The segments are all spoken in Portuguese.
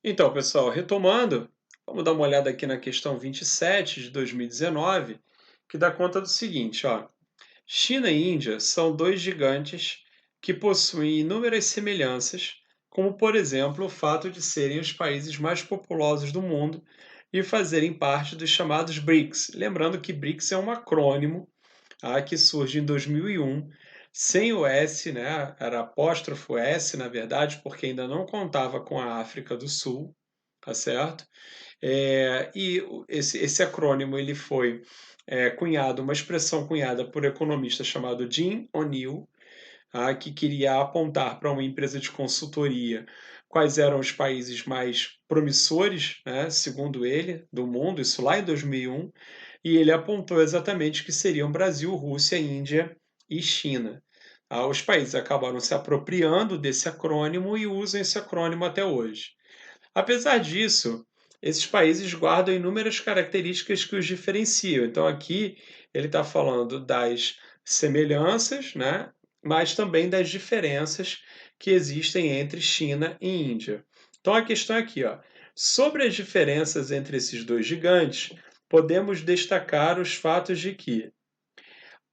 Então, pessoal, retomando, vamos dar uma olhada aqui na questão 27 de 2019, que dá conta do seguinte, ó. China e Índia são dois gigantes que possuem inúmeras semelhanças, como, por exemplo, o fato de serem os países mais populosos do mundo e fazerem parte dos chamados BRICS. Lembrando que BRICS é um acrônimo, que surge em 2001, sem o S, né? Era apóstrofo S, na verdade, porque ainda não contava com a África do Sul, tá certo? Esse acrônimo ele foi cunhado, uma expressão cunhada por um economista chamado Jim O'Neill, que queria apontar para uma empresa de consultoria quais eram os países mais promissores, né, segundo ele, do mundo, isso lá em 2001, e ele apontou exatamente que seriam Brasil, Rússia, Índia e China. Os países acabaram se apropriando desse acrônimo e usam esse acrônimo até hoje. Apesar disso, esses países guardam inúmeras características que os diferenciam. Então, aqui ele está falando das semelhanças, né? Mas também das diferenças que existem entre China e Índia. Então, a questão é aqui, ó. Sobre as diferenças entre esses dois gigantes, podemos destacar os fatos de que,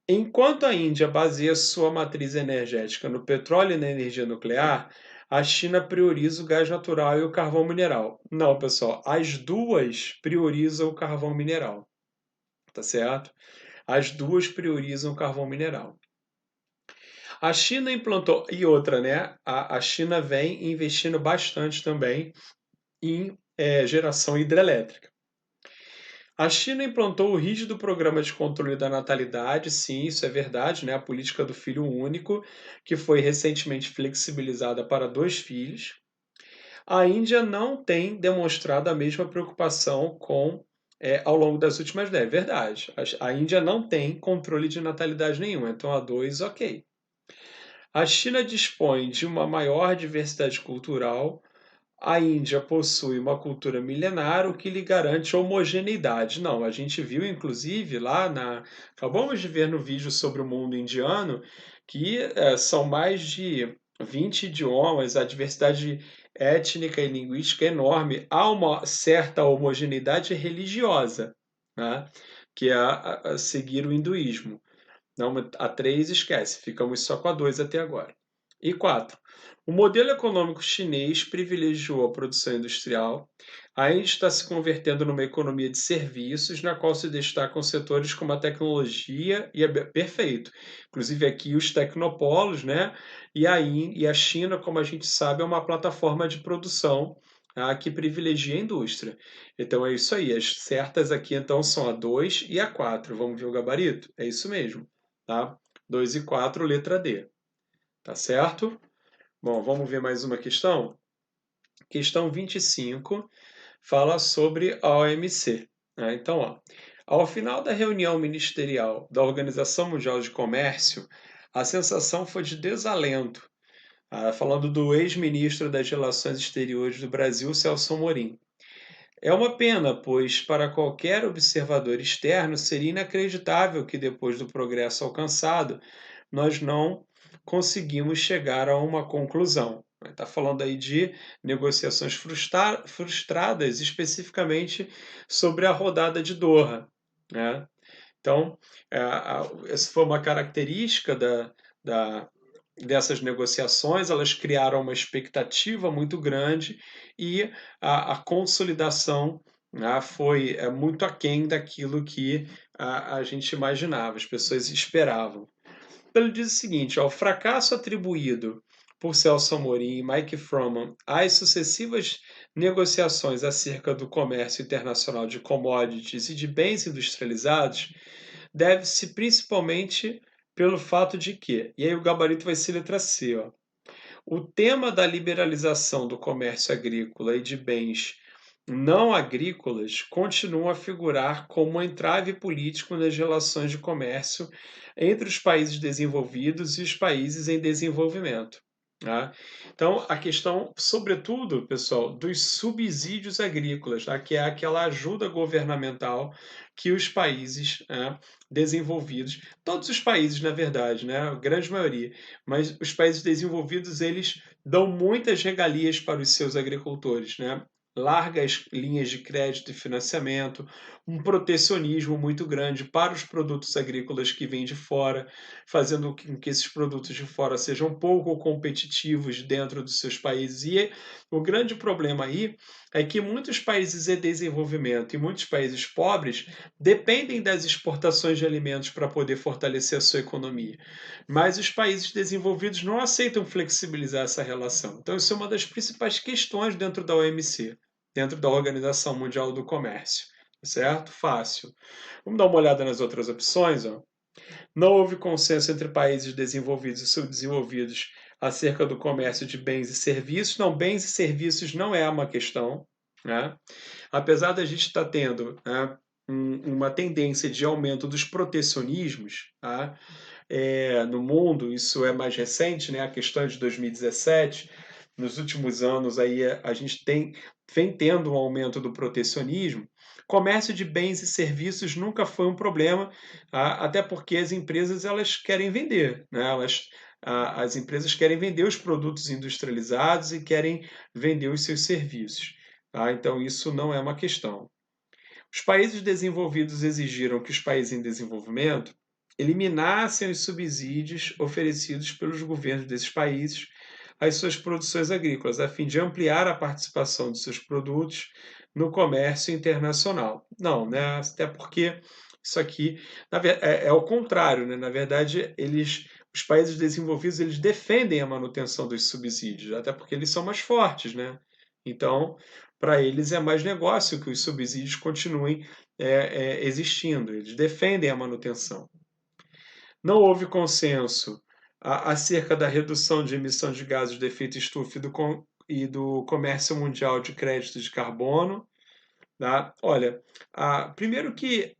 enquanto a Índia baseia sua matriz energética no petróleo e na energia nuclear, a China prioriza o gás natural e o carvão mineral. Não, pessoal, as duas priorizam o carvão mineral, tá certo? As duas priorizam o carvão mineral. A China implantou, e outra, né? A China vem investindo bastante também em geração hidrelétrica. A China implantou o rígido programa de controle da natalidade, sim, isso é verdade, né? A política do filho único, que foi recentemente flexibilizada para 2 filhos. A Índia não tem demonstrado a mesma preocupação ao longo das últimas décadas. Verdade. A Índia não tem controle de natalidade nenhum, então a 2, ok. A China dispõe de uma maior diversidade cultural. A Índia possui uma cultura milenar, o que lhe garante homogeneidade. Não, a gente viu, inclusive, acabamos de ver no vídeo sobre o mundo indiano, que são mais de 20 idiomas, a diversidade étnica e linguística é enorme. Há uma certa homogeneidade religiosa, né? Que é a seguir o hinduísmo. Não, a 3 esquece, ficamos só com a 2 até agora. E 4. O modelo econômico chinês privilegiou a produção industrial. A Índia está se convertendo numa economia de serviços, na qual se destacam setores como a tecnologia, e é perfeito. Inclusive aqui os tecnopolos, né? E a China, como a gente sabe, é uma plataforma de produção, que privilegia a indústria. Então é isso aí. As certas aqui então são a 2 e a 4. Vamos ver o gabarito? É isso mesmo, tá? 2 e 4, letra D. Tá certo? Bom, vamos ver mais uma questão? Questão 25 fala sobre a OMC, né? Então, ó, ao final da reunião ministerial da Organização Mundial de Comércio, a sensação foi de desalento, falando do ex-ministro das Relações Exteriores do Brasil, Celso Amorim. É uma pena, pois para qualquer observador externo seria inacreditável que depois do progresso alcançado nós não conseguimos chegar a uma conclusão. Está falando aí de negociações frustradas, especificamente sobre a rodada de Doha, né? Então, essa foi uma característica da, dessas negociações, elas criaram uma expectativa muito grande e a consolidação, né, foi muito aquém daquilo que a gente imaginava, as pessoas esperavam. Então, ele diz o seguinte: ó, o fracasso atribuído por Celso Amorim e Mike Froman às sucessivas negociações acerca do comércio internacional de commodities e de bens industrializados deve-se principalmente pelo fato de que, e aí o gabarito vai ser letra C, ó, o tema da liberalização do comércio agrícola e de bens não agrícolas continua a figurar como um entrave político nas relações de comércio entre os países desenvolvidos e os países em desenvolvimento. Tá? Então, a questão, sobretudo, pessoal, dos subsídios agrícolas, tá? Que é aquela ajuda governamental que os países, desenvolvidos, todos os países, na verdade, né? A grande maioria, mas os países desenvolvidos, eles dão muitas regalias para os seus agricultores, né? largas linhas de crédito e financiamento, um protecionismo muito grande para os produtos agrícolas que vêm de fora, fazendo com que esses produtos de fora sejam pouco competitivos dentro dos seus países. E o grande problema aí é que muitos países em desenvolvimento e muitos países pobres dependem das exportações de alimentos para poder fortalecer a sua economia. Mas os países desenvolvidos não aceitam flexibilizar essa relação. Então, isso é uma das principais questões dentro da OMC, dentro da Organização Mundial do Comércio. Certo? Fácil. Vamos dar uma olhada nas outras opções. Ó. Não houve consenso entre países desenvolvidos e subdesenvolvidos acerca do comércio de bens e serviços. Não, bens e serviços não é uma questão. Né? Apesar da gente estar tendo, né, uma tendência de aumento dos protecionismos, tá? No mundo, isso é mais recente, né? A questão é de 2017. Nos últimos anos aí a gente vem tendo um aumento do protecionismo. Comércio de bens e serviços nunca foi um problema, tá? Até porque as empresas elas querem vender, né? As empresas querem vender os produtos industrializados e querem vender os seus serviços. Tá? Então, isso não é uma questão. Os países desenvolvidos exigiram que os países em desenvolvimento eliminassem os subsídios oferecidos pelos governos desses países às suas produções agrícolas, a fim de ampliar a participação de seus produtos no comércio internacional. Não, né? Até porque isso aqui é o contrário, né? Na verdade, os países desenvolvidos eles defendem a manutenção dos subsídios, até porque eles são mais fortes, né? Então, para eles é mais negócio que os subsídios continuem existindo. Eles defendem a manutenção. Não houve consenso acerca da redução de emissão de gases de efeito estufa e do comércio mundial de créditos de carbono. Tá? Olha, primeiro que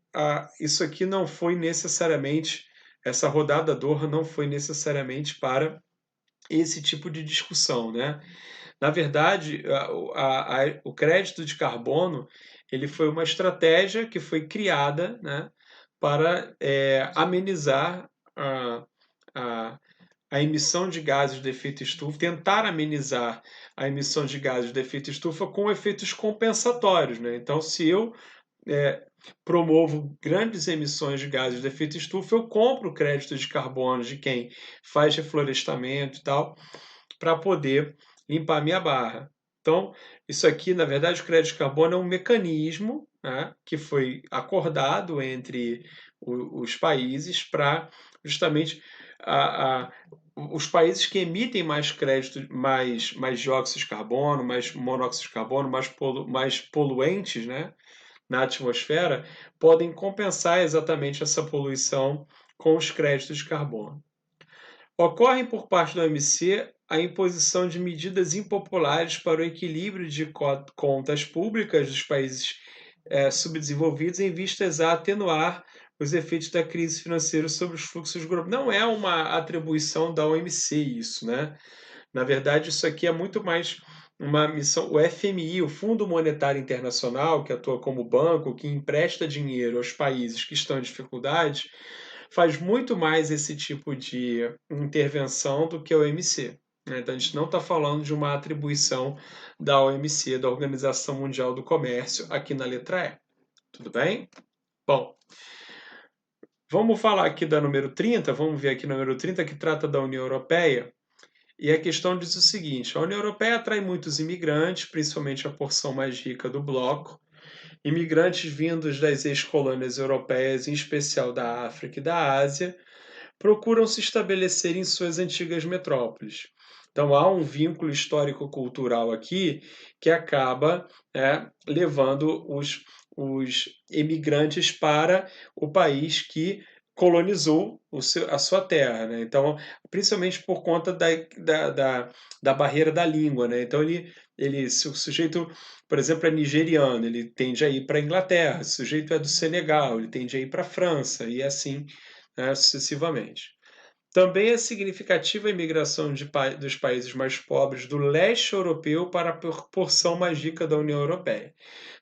isso aqui não foi necessariamente, essa rodada Doha não foi necessariamente para esse tipo de discussão, né? Na verdade, o crédito de carbono ele foi uma estratégia que foi criada, né, para amenizar a, a emissão de gases de efeito estufa, tentar amenizar a emissão de gases de efeito estufa com efeitos compensatórios. Né? Então, se eu promovo grandes emissões de gases de efeito estufa, eu compro crédito de carbono de quem faz reflorestamento e tal, para poder limpar minha barra. Então, isso aqui, na verdade, o crédito de carbono é um mecanismo, né, que foi acordado entre os países para justamente os países que emitem mais crédito, mais dióxido de carbono, mais monóxido de carbono, mais poluentes, né, na atmosfera, podem compensar exatamente essa poluição com os créditos de carbono. Ocorre por parte do OMC a imposição de medidas impopulares para o equilíbrio de contas públicas dos países subdesenvolvidos em vistas a atenuar os efeitos da crise financeira sobre os fluxos globais. Não é uma atribuição da OMC isso, né? Na verdade, isso aqui é muito mais uma missão. O FMI, o Fundo Monetário Internacional, que atua como banco, que empresta dinheiro aos países que estão em dificuldade, faz muito mais esse tipo de intervenção do que a OMC. Né? Então, a gente não está falando de uma atribuição da OMC, da Organização Mundial do Comércio, aqui na letra E. Tudo bem? Bom, vamos falar aqui da número 30, vamos ver aqui o número 30, que trata da União Europeia. E a questão diz o seguinte: a União Europeia atrai muitos imigrantes, principalmente a porção mais rica do bloco, imigrantes vindos das ex-colônias europeias, em especial da África e da Ásia, procuram se estabelecer em suas antigas metrópoles. Então há um vínculo histórico-cultural aqui que acaba levando os emigrantes para o país que colonizou a sua terra. Né? Então, principalmente por conta da barreira da língua. Né? Então, se o sujeito, por exemplo, é nigeriano, ele tende a ir para a Inglaterra. Se o sujeito é do Senegal, ele tende a ir para a França, e assim sucessivamente. Também é significativa a imigração dos países mais pobres do leste europeu para a porção mais rica da União Europeia.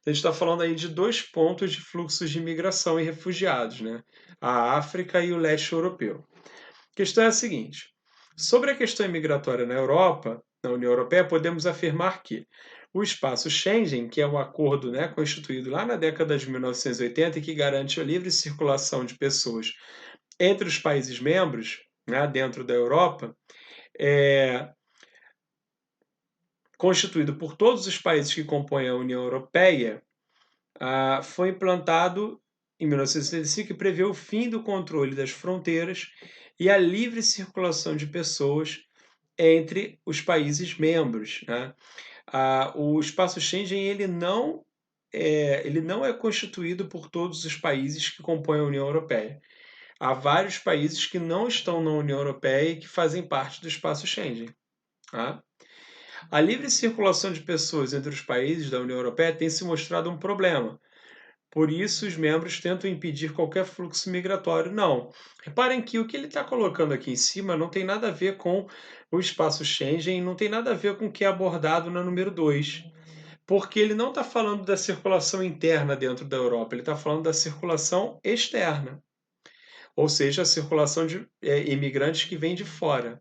A gente está falando aí de dois pontos de fluxos de imigração e refugiados, né? A África e o leste europeu. A questão é a seguinte: sobre a questão imigratória na Europa, na União Europeia, podemos afirmar que, O espaço Schengen, que é um acordo, né, constituído lá na década de 1980 e que garante a livre circulação de pessoas entre os países membros, né, dentro da Europa, é constituído por todos os países que compõem a União Europeia, foi implantado em 1975 e prevê o fim do controle das fronteiras e a livre circulação de pessoas entre os países membros, né? O espaço Schengen ele não é constituído por todos os países que compõem a União Europeia. Há vários países que não estão na União Europeia e que fazem parte do espaço Schengen. Tá? A livre circulação de pessoas entre os países da União Europeia tem se mostrado um problema. Por isso, os membros tentam impedir qualquer fluxo migratório. Não. Reparem que o que ele está colocando aqui em cima não tem nada a ver com o espaço Schengen, não tem nada a ver com o que é abordado na número 2. Porque ele não está falando da circulação interna dentro da Europa, ele está falando da circulação externa. Ou seja, a circulação de imigrantes que vêm de fora.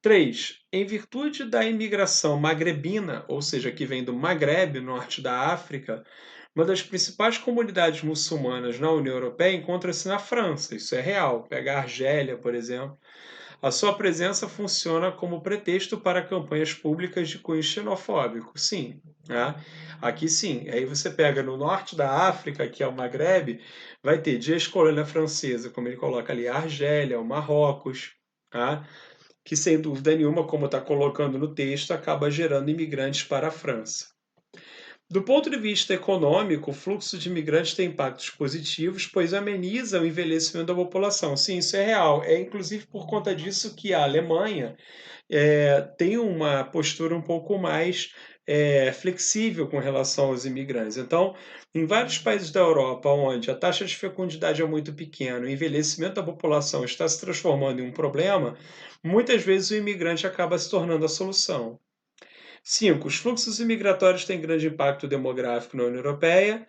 3. Em virtude da imigração magrebina, ou seja, que vem do Maghreb, norte da África, uma das principais comunidades muçulmanas na União Europeia encontra-se na França. Isso é real. Pega a Argélia, por exemplo. A sua presença funciona como pretexto para campanhas públicas de cunho xenofóbico. Sim. Né? Aqui sim. Aí você pega no norte da África, que é o Maghreb, vai ter de ex-colônia francesa, como ele coloca ali, a Argélia, o Marrocos, tá? Que sem dúvida nenhuma, como está colocando no texto, acaba gerando imigrantes para a França. Do ponto de vista econômico, o fluxo de imigrantes tem impactos positivos, pois ameniza o envelhecimento da população. Sim, isso é real. É inclusive por conta disso que a Alemanha tem uma postura um pouco mais flexível com relação aos imigrantes. Então, em vários países da Europa, onde a taxa de fecundidade é muito pequena, o envelhecimento da população está se transformando em um problema, muitas vezes o imigrante acaba se tornando a solução. 5. Os fluxos imigratórios têm grande impacto demográfico na União Europeia,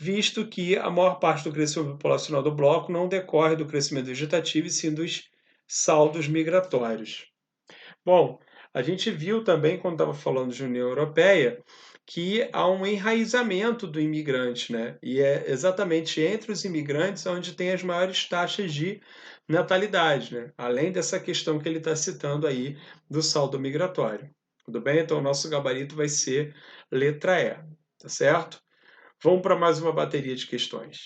visto que a maior parte do crescimento populacional do bloco não decorre do crescimento vegetativo, e sim dos saldos migratórios. Bom, a gente viu também, quando estava falando de União Europeia, que há um enraizamento do imigrante, né? E é exatamente entre os imigrantes onde tem as maiores taxas de natalidade, né? Além dessa questão que ele está citando aí do saldo migratório. Tudo bem? Então, o nosso gabarito vai ser letra E, tá certo? Vamos para mais uma bateria de questões.